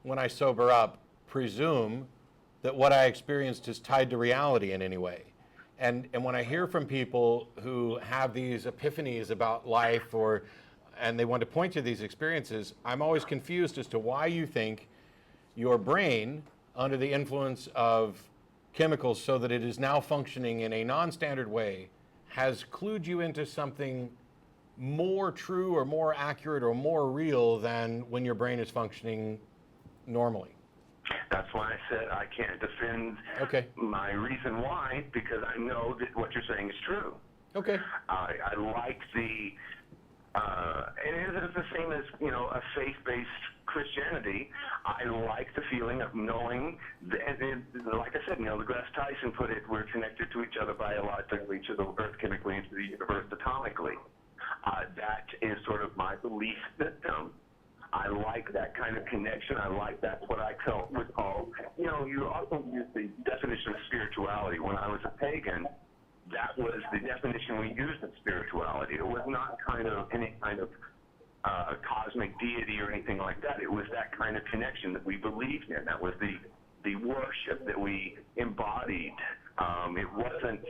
when I sober up, presume that what I experienced is tied to reality in any way. And when I hear from people who have these epiphanies about life and they want to point to these experiences, I'm always confused as to why you think your brain, under the influence of chemicals so that it is now functioning in a non-standard way, has clued you into something more true or more accurate or more real than when your brain is functioning normally. That's why I said I can't defend my reason why, because I know that what you're saying is true. Okay. I like the, and it is the same as, a faith-based Christianity. I like the feeling of knowing, and like I said, Neil deGrasse Tyson put it, we're connected to each other biologically, to the earth chemically, and to the universe atomically. That is sort of my belief system. I like that kind of connection. I like that's what I would call, you also use the definition of spirituality. When I was a pagan, that was the definition we used of spirituality. It was not any kind of cosmic deity or anything like that. It was that kind of connection that we believed in. That was the worship that we embodied. It wasn't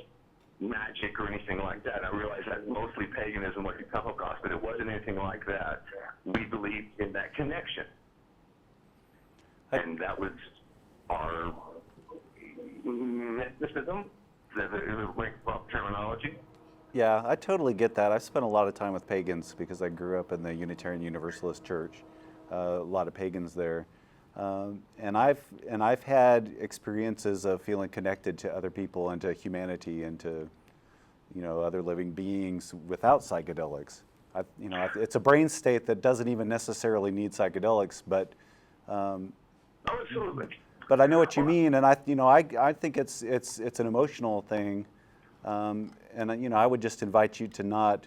magic or anything like that. I realize that's mostly paganism, what you come across, but it wasn't anything like that. We believed in that connection. And that was our mysticism, the terminology. Yeah, I totally get that. I've spent a lot of time with pagans because I grew up in the Unitarian Universalist Church. A lot of pagans there. And I've had experiences of feeling connected to other people and to humanity and to, other living beings without psychedelics. It's a brain state that doesn't even necessarily need psychedelics, but absolutely. But I know what you mean, and I think it's an emotional thing, and I would just invite you to not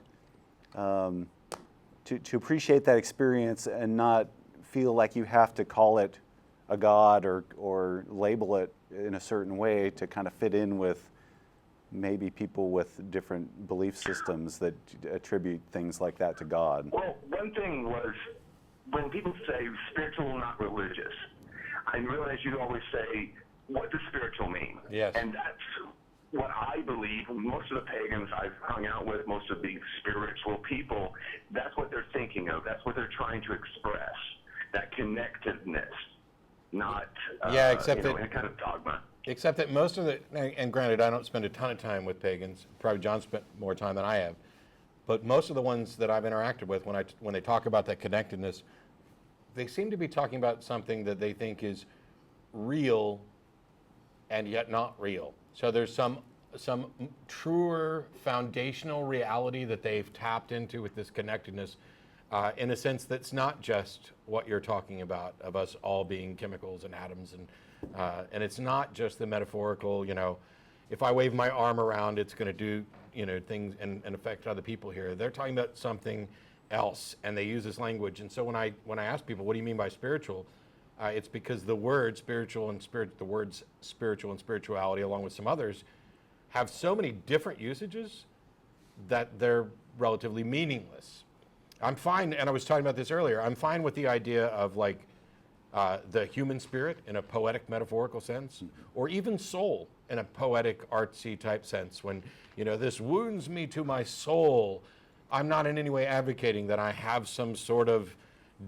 to appreciate that experience and not feel like you have to call it a god or label it in a certain way to kind of fit in with maybe people with different belief systems that attribute things like that to God. Well, one thing was when people say spiritual, not religious, I realize you always say, what does spiritual mean? Yes. And that's what I believe. Most of the pagans I've hung out with, most of the spiritual people, that's what they're thinking of. That's what they're trying to express, that connectedness, not except that, any kind of dogma. Except that most of and granted, I don't spend a ton of time with pagans. Probably John spent more time than I have. But most of the ones that I've interacted with, when they talk about that connectedness, they seem to be talking about something that they think is real and yet not real. So there's some truer foundational reality that they've tapped into with this connectedness, in a sense that's not just what you're talking about of us all being chemicals and atoms, and it's not just the metaphorical, if I wave my arm around, it's going to do, things and affect other people here. They're talking about something else, and they use this language. And so when I ask people, what do you mean by spiritual? It's because the word spiritual and the words spiritual and spirituality, along with some others, have so many different usages that they're relatively meaningless. I'm fine, and I was talking about this earlier, I'm fine with the idea of the human spirit in a poetic metaphorical sense, or even soul in a poetic artsy type sense. When, this wounds me to my soul, I'm not in any way advocating that I have some sort of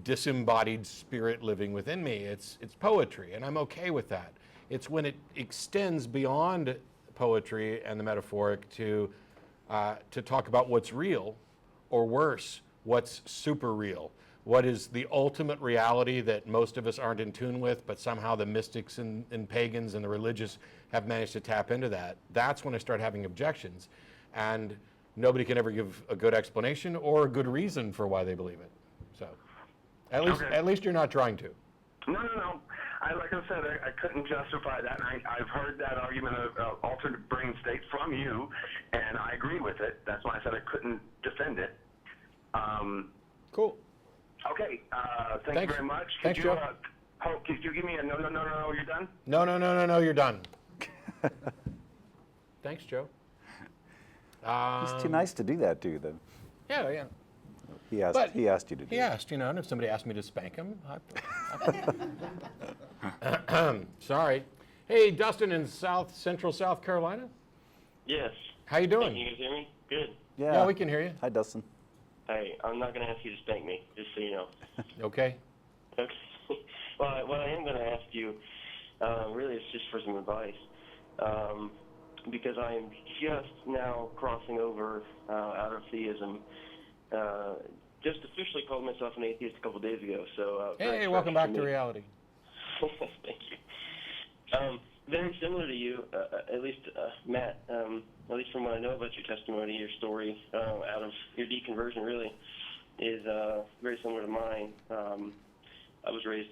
disembodied spirit living within me. It's poetry, and I'm okay with that. It's when it extends beyond poetry and the metaphoric to talk about what's real, or worse, what's super real. What is the ultimate reality that most of us aren't in tune with, but somehow the mystics and pagans and the religious have managed to tap into that. That's when I start having objections. And nobody can ever give a good explanation or a good reason for why they believe it. So at least you're not trying to. No. Like I said, I couldn't justify that. I've heard that argument of alternate brain state from you, and I agree with it. That's why I said I couldn't defend it. Cool. Okay. Thank you very much. Thanks, Joe. Could you give me a no, you're done? No, you're done. Thanks, Joe. He's too nice to do that to you, then. Yeah. He asked you to do He asked, and if somebody asked me to spank him, sorry. Hey, Dustin in Central South Carolina. Yes. How you doing? Can you guys hear me? Good. Yeah, we can hear you. Hi, Dustin. Hey, I'm not going to ask you to spank me, just so you know. Okay. Okay. Well, what I am going to ask you, really, is just for some advice, because I am just now crossing over out of theism. Just officially called myself an atheist a couple days ago. So. Hey, welcome back to reality. Thank you. Very similar to you, at least Matt. At least from what I know about your testimony, your story out of your deconversion, really, is very similar to mine. I was raised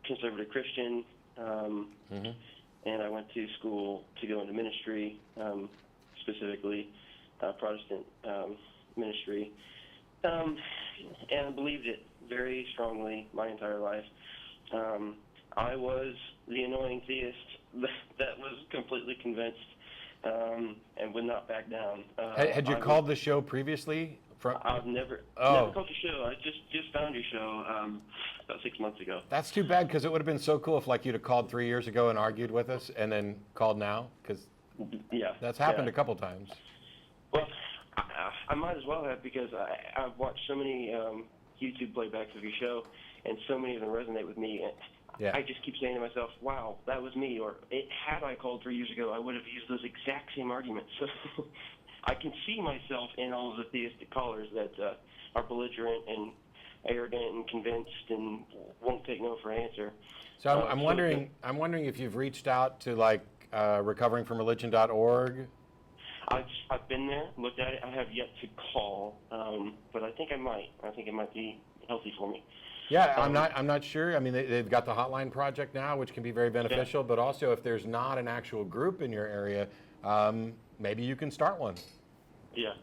conservative Christian, and I went to school to go into ministry, specifically Protestant ministry, and I believed it very strongly my entire life. I was the annoying theist that was completely convinced and would not back down. Had you called the show previously? I've never called the show. I just found your show about 6 months ago. That's too bad, because it would have been so cool if you'd have called 3 years ago and argued with us and then called now, because that's happened a couple times. Well, I might as well have, because I've watched so many YouTube playbacks of your show, and so many of them resonate with me. I just keep saying to myself, wow, that was me. Or had I called 3 years ago, I would have used those exact same arguments. So I can see myself in all of the theistic callers that are belligerent and arrogant and convinced and won't take no for an answer. So I'm wondering if you've reached out to recoveringfromreligion.org. I've been there, looked at it. I have yet to call, but I think I might. I think it might be healthy for me. Yeah, I'm not sure. I mean, they've got the Hotline Project now, which can be very beneficial. But also, if there's not an actual group in your area, maybe you can start one. Yeah.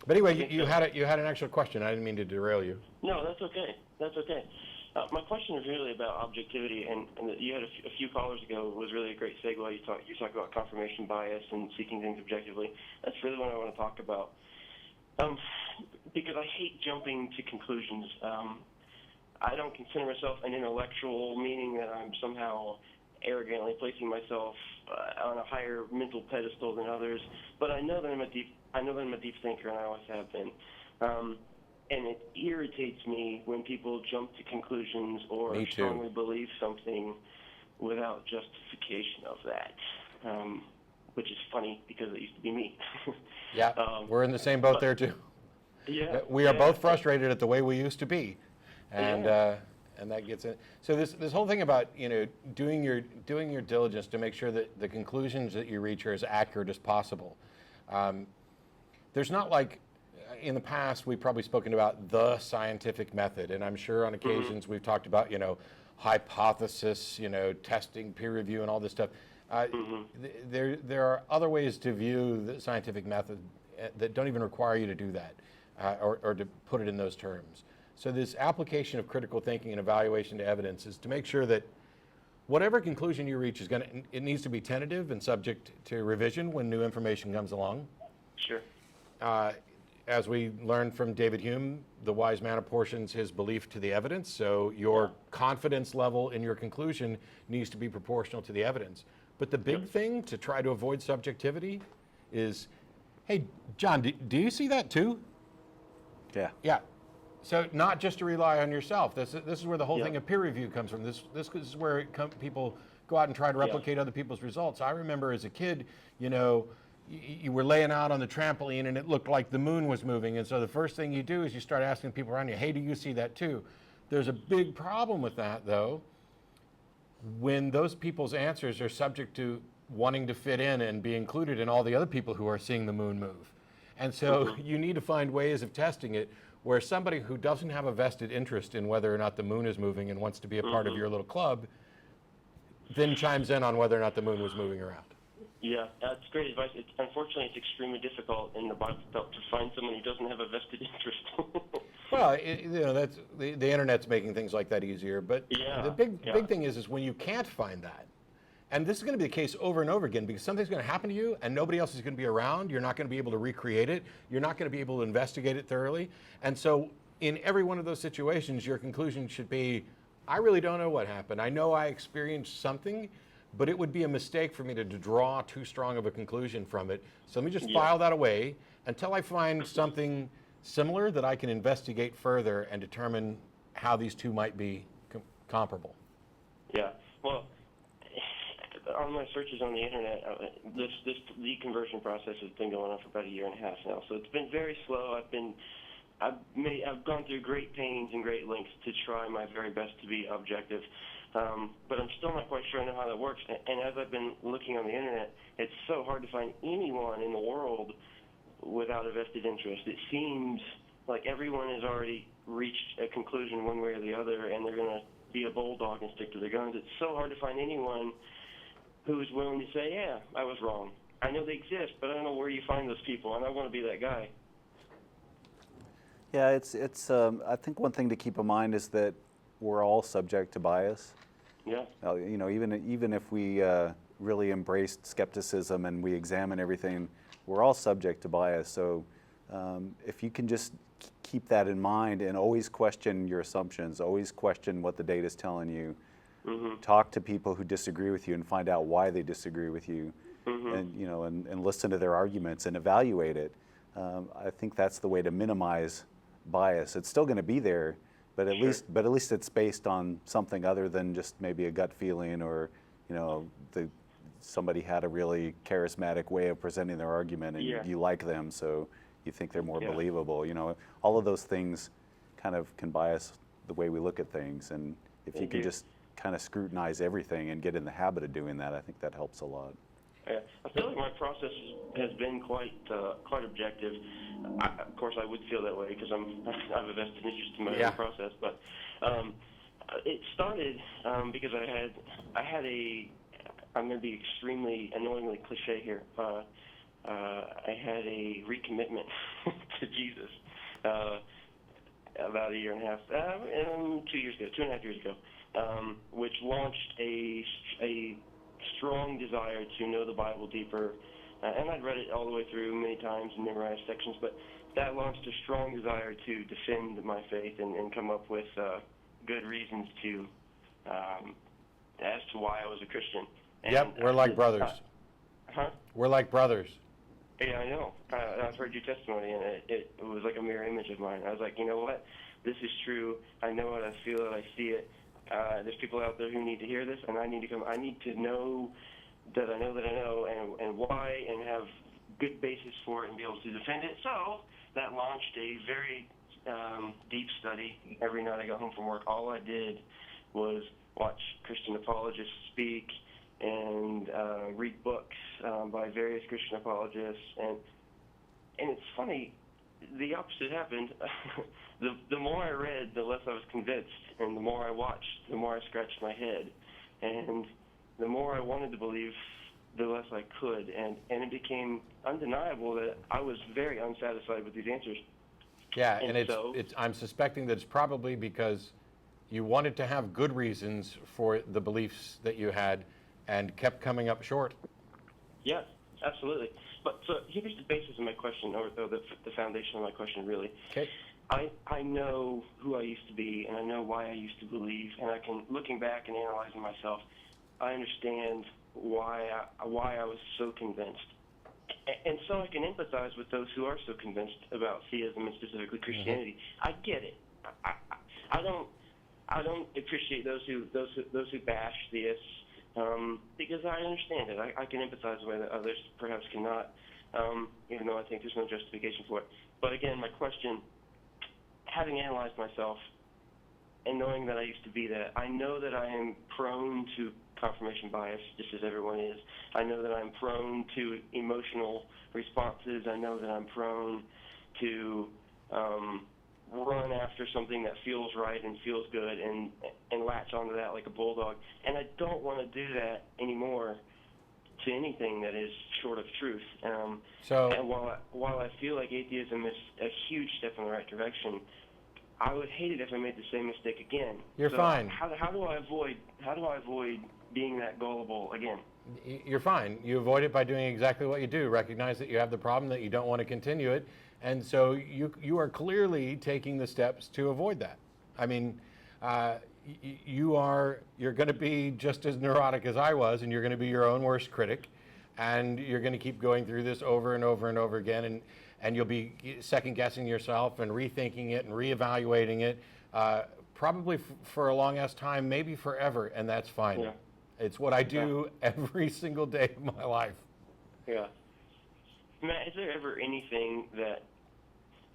But anyway, you had an actual question. I didn't mean to derail you. No, that's okay. My question is really about objectivity, and you had a few callers ago was really a great segue. You talked about confirmation bias and seeking things objectively. That's really what I want to talk about, because I hate jumping to conclusions. I don't consider myself an intellectual, meaning that I'm somehow arrogantly placing myself on a higher mental pedestal than others. But I know that I'm a deep thinker, and I always have been. And it irritates me when people jump to conclusions or strongly believe something without justification of that. which is funny because it used to be me. Yeah, we're in the same boat there too. Yeah, We are both frustrated at the way we used to be, and that gets it. So this whole thing about doing your diligence to make sure that the conclusions that you reach are as accurate as possible. There's not like in the past we've probably spoken about the scientific method, and I'm sure on occasions we've talked about hypothesis, testing, peer review, and all this stuff. There are other ways to view the scientific method that don't even require you to do that, or to put it in those terms. So this application of critical thinking and evaluation to evidence is to make sure that whatever conclusion you reach it needs to be tentative and subject to revision when new information comes along. Sure. As we learned from David Hume, the wise man apportions his belief to the evidence, so your confidence level in your conclusion needs to be proportional to the evidence. But the big thing to try to avoid subjectivity is, hey, John, do you see that too? Yeah. Yeah. So not just to rely on yourself. This is where the whole thing of peer review comes from. This is where people go out and try to replicate other people's results. I remember as a kid, you were laying out on the trampoline and it looked like the moon was moving. And so the first thing you do is you start asking people around you, hey, do you see that too? There's a big problem with that, though, when those people's answers are subject to wanting to fit in and be included in all the other people who are seeing the moon move. And so you need to find ways of testing it where somebody who doesn't have a vested interest in whether or not the moon is moving and wants to be a part of your little club then chimes in on whether or not the moon was moving around. Yeah, that's great advice. Unfortunately, it's extremely difficult in the Bible Belt to find someone who doesn't have a vested interest. Well, that's the internet's making things like that easier. But the big thing is when you can't find that, and this is going to be the case over and over again because something's going to happen to you and nobody else is going to be around. You're not going to be able to recreate it. You're not going to be able to investigate it thoroughly. And so, in every one of those situations, your conclusion should be, I really don't know what happened. I know I experienced something, but it would be a mistake for me to draw too strong of a conclusion from it. So let me just file that away until I find something similar that I can investigate further and determine how these two might be comparable. Yeah, well, on my searches on the internet, this deconversion process has been going on for about 1.5 years now. So it's been very slow. I've gone through great pains and great lengths to try my very best to be objective. But I'm still not quite sure I know how that works. And as I've been looking on the internet, it's so hard to find anyone in the world without a vested interest. It seems like everyone has already reached a conclusion one way or the other, and they're going to be a bulldog and stick to their guns. It's so hard to find anyone who is willing to say, yeah, I was wrong. I know they exist, but I don't know where you find those people, and I want to be that guy. Yeah, it's. I think one thing to keep in mind is that we're all subject to bias. Yeah. Even if we really embraced skepticism and we examine everything, we're all subject to bias. So if you can just keep that in mind and always question your assumptions, always question what the data is telling you, talk to people who disagree with you and find out why they disagree with you, and listen to their arguments and evaluate it. I think that's the way to minimize bias. It's still going to be there, but at least it's based on something other than just maybe a gut feeling, or somebody had a really charismatic way of presenting their argument and you like them, so you think they're more believable. All of those things kind of can bias the way we look at things, and if you can just kind of scrutinize everything and get in the habit of doing that, I think that helps a lot. Yeah, I feel like my process has been quite objective. Of course, I would feel that way because I have a vested interest in my own process. But it started because I had a. I'm going to be extremely annoyingly cliche here. I had a recommitment to Jesus about 1.5 years, 2 years ago, 2.5 years ago, which launched a strong desire to know the Bible deeper, and I'd read it all the way through many times and memorized sections, but that launched a strong desire to defend my faith and come up with good reasons to as to why I was a Christian. And we're like brothers. Huh? We're like brothers. Yeah, I know. I've heard your testimony, and it was like a mirror image of mine. I was like, you know what? This is true. I know it. I feel it. I see it. There's people out there who need to hear this, and I need to come. I need to know that I know and why, and have good basis for it and be able to defend it. So that launched a very deep study. Every night I got home from work, all I did was watch Christian apologists speak and read books by various Christian apologists. And it's funny, the opposite happened. The more I read, the less I was convinced, and the more I watched, the more I scratched my head, and the more I wanted to believe, the less I could, and it became undeniable that I was very unsatisfied with these answers. Yeah, and it's I'm suspecting that it's probably because you wanted to have good reasons for the beliefs that you had and kept coming up short. Yeah, absolutely. But so here's the basis of my question, or the foundation of my question, really. Okay. I know who I used to be, and I know why I used to believe, and I can, looking back and analyzing myself, I understand why I was so convinced. And so I can empathize with those who are so convinced about theism and specifically Christianity. I get it. I don't appreciate those who bash theists because I understand it. I can empathize in a way that others perhaps cannot, even though I think there's no justification for it. But again, my question, having analyzed myself and knowing that I used to be that, I know that I am prone to confirmation bias, just as everyone is. I know that I'm prone to emotional responses. I know that I'm prone to run after something that feels right and feels good and latch onto that like a bulldog. And I don't want to do that anymore to anything that is short of truth. And while I feel like atheism is a huge step in the right direction, I would hate it if I made the same mistake again. You're fine. How do I avoid being that gullible again? You're fine. You avoid it by doing exactly what you do. Recognize that you have the problem, that you don't want to continue it, and so you are clearly taking the steps to avoid that. I mean, you're going to be just as neurotic as I was, and you're going to be your own worst critic, and you're going to keep going through this over and over and over again, and you'll be second guessing yourself and rethinking it and reevaluating it, probably for a long ass time, maybe forever, and that's fine. Yeah. It's what I do every single day of my life. Yeah. Matt, is there ever anything that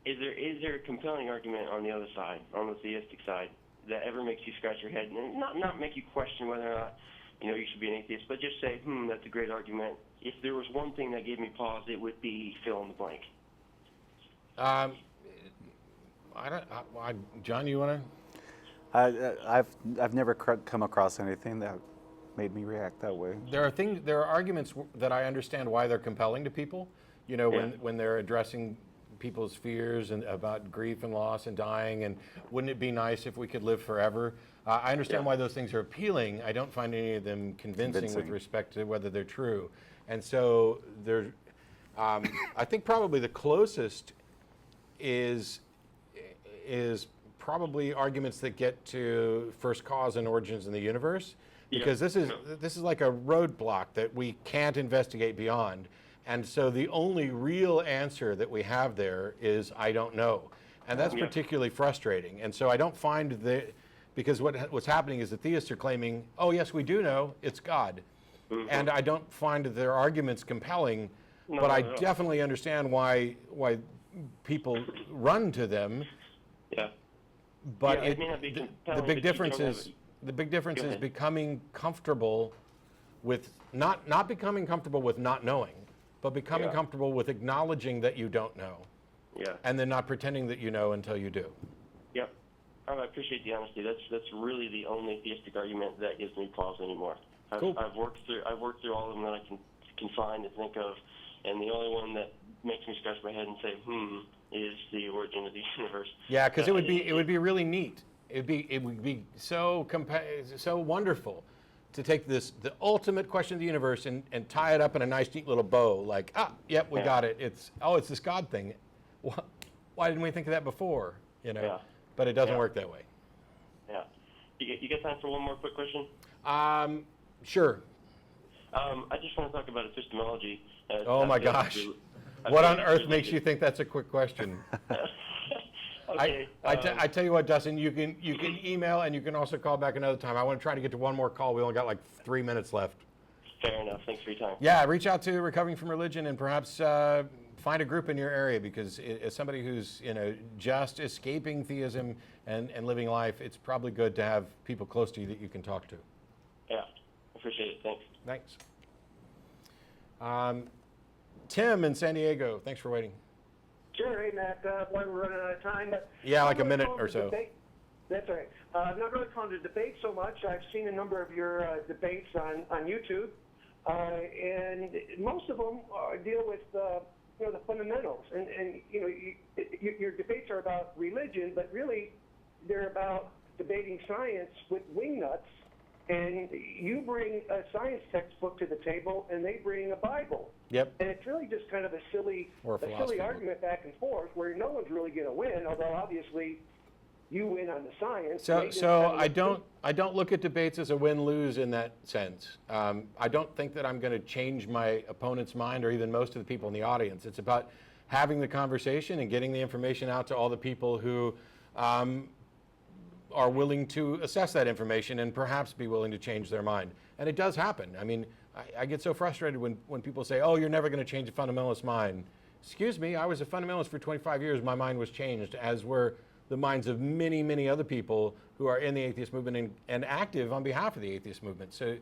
is there a compelling argument on the other side, on the theistic side, that ever makes you scratch your head and not make you question whether or not you should be an atheist, but just say, that's a great argument. If there was one thing that gave me pause, it would be fill in the blank. John, you want to? I've never come across anything that made me react that way. There are arguments that I understand why they're compelling to people. When they're addressing people's fears and about grief and loss and dying, and wouldn't it be nice if we could live forever? I understand why those things are appealing. I don't find any of them convincing with respect to whether they're true. And so I think probably the closest is probably arguments that get to first cause and origins in the universe, because this is like a roadblock that we can't investigate beyond. And so the only real answer that we have there is I don't know. And that's particularly frustrating. And so I don't find because what's happening is the theists are claiming, oh yes, we do know, it's God. Mm-hmm. And I don't find their arguments compelling, but I definitely understand why people run to them. Yeah. But the big difference is becoming comfortable with not becoming comfortable with not knowing, but becoming comfortable with acknowledging that you don't know. Yeah. And then not pretending that you know until you do. Yep. I appreciate the honesty. That's really the only theistic argument that gives me pause anymore. Cool. I've worked through all of them that I can find and think of, and the only one that makes me scratch my head and say, is the origin of the universe. Yeah, because it would be really neat. It would be so wonderful to take the ultimate question of the universe and tie it up in a nice neat little bow, like, we got it. It's this God thing. Why didn't we think of that before? But it doesn't work that way. Yeah. You got time for one more quick question? Sure. I just want to talk about epistemology. Oh my gosh. What on earth makes you think that's a quick question? Okay. I tell you what, Dustin, you can email and you can also call back another time. I want to try to get to one more call. We only got like 3 minutes left. Fair enough. Thanks for your time. Yeah, reach out to Recovering from Religion and perhaps find a group in your area, because as somebody who's just escaping theism and living life, it's probably good to have people close to you that you can talk to. Yeah, appreciate it. Thanks. Thanks. Tim in San Diego, thanks for waiting. Sure, hey Matt, boy, we're running out of time. But Yeah, like a minute or so. That's all right. I'm not really fond of debate so much. I've seen a number of your debates on YouTube, and most of them deal with the fundamentals. And your debates are about religion, but really they're about debating science with wingnuts. And you bring a science textbook to the table, and they bring a Bible. Yep. And it's really just kind of a silly argument back and forth where no one's really going to win. Although obviously, you win on the science. So I don't look at debates as a win-lose in that sense. I don't think that I'm going to change my opponent's mind, or even most of the people in the audience. It's about having the conversation and getting the information out to all the people who are willing to assess that information and perhaps be willing to change their mind. And it does happen. I mean, I get so frustrated when people say, oh, you're never going to change a fundamentalist mind. Excuse me, I was a fundamentalist for 25 years. My mind was changed, as were the minds of many, many other people who are in the atheist movement and active on behalf of the atheist movement. So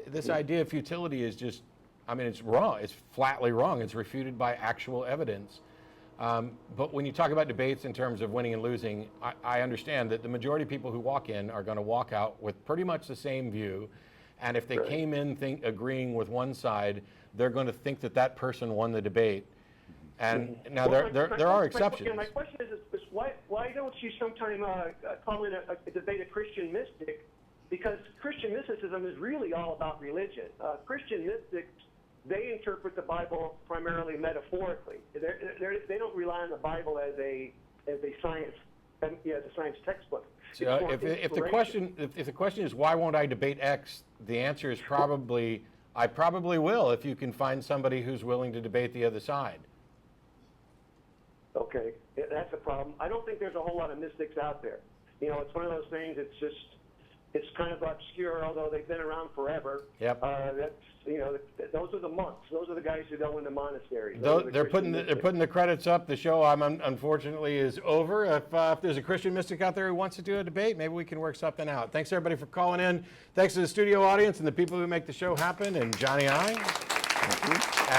this idea of futility is just, I mean, it's wrong. It's flatly wrong. It's refuted by actual evidence. But when you talk about debates in terms of winning and losing, I understand that the majority of people who walk in are going to walk out with pretty much the same view. And if they came in agreeing with one side, they're going to think that that person won the debate. And now there are exceptions. My question is why don't you sometime call it a debate of Christian mystic? Because Christian mysticism is really all about religion. Christian mystics, they interpret the Bible primarily metaphorically. They don't rely on the Bible as a science textbook. So if the question is why won't I debate X, the answer is probably I probably will if you can find somebody who's willing to debate the other side. Okay, that's a problem. I don't think there's a whole lot of mystics out there. It's one of those things. It's kind of obscure, although they've been around forever. Yep. Those are the monks. Those are the guys who go into monasteries. They're putting the credits up. The show, unfortunately, is over. If there's a Christian mystic out there who wants to do a debate, maybe we can work something out. Thanks everybody for calling in. Thanks to the studio audience and the people who make the show happen, and Johnny I.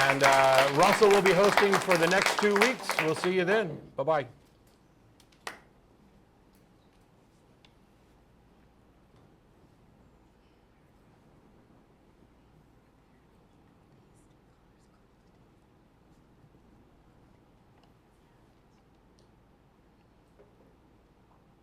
And Russell will be hosting for the next 2 weeks. We'll see you then. Bye-bye.